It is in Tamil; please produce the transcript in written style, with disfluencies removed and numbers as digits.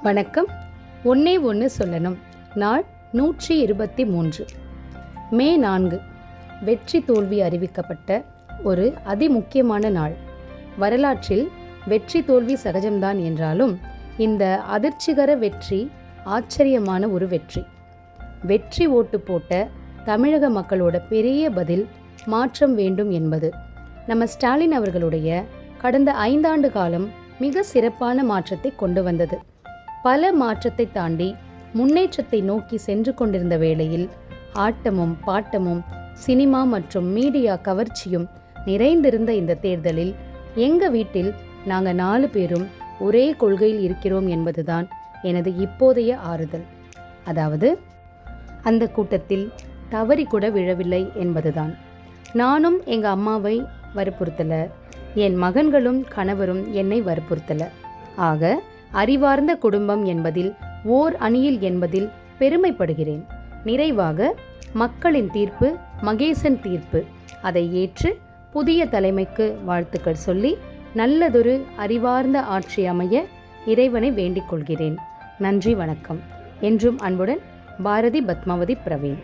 வணக்கம். ஒன்னே ஒன்று சொல்லணும். நாள் 123 மே 4. வெற்றி தோல்வி அறிவிக்கப்பட்ட ஒரு அதிமுக்கியமான நாள். வரலாற்றில் வெற்றி தோல்வி சகஜம்தான் என்றாலும் இந்த அதிர்ச்சிகர வெற்றி ஆச்சரியமான ஒரு வெற்றி. வெற்றி ஓட்டு போட்ட தமிழக மக்களோட பெரிய பதில் மாற்றம் வேண்டும் என்பது. நம்ம ஸ்டாலின் அவர்களுடைய கடந்த 5 ஆண்டு காலம் மிக சிறப்பான மாற்றத்தை கொண்டு வந்தது. பல மாற்றத்தை தாண்டி முன்னேற்றத்தை நோக்கி சென்று கொண்டிருந்த வேளையில் ஆட்டமும் பாட்டமும் சினிமா மற்றும் மீடியா கவர்ச்சியும் நிறைந்திருந்த இந்த தேர்தலில் எங்கள் வீட்டில் நாங்கள் 4 பேரும் ஒரே கொள்கையில் இருக்கிறோம் என்பதுதான் எனது இப்போதைய ஆறுதல். அதாவது அந்த கூட்டத்தில் தவறி கூட விழவில்லை என்பதுதான். நானும் எங்கள் அம்மாவை வற்புறுத்தலை, என் மகன்களும் கணவரும் என்னை வற்புறுத்தலை. ஆக அறிவார்ந்த குடும்பம் என்பதில் ஓர் அணியில் என்பதில் பெருமைப்படுகிறேன். நிறைவாக மக்களின் தீர்ப்பு மகேசன் தீர்ப்பு. அதை ஏற்று புதிய தலைமைக்கு வாழ்த்துக்கள் சொல்லி நல்லதொரு அறிவார்ந்த ஆட்சி அமைய இறைவனை வேண்டிக் கொள்கிறேன். நன்றி, வணக்கம். என்றும் அன்புடன் பாரதி பத்மாவதி பிரவீன்.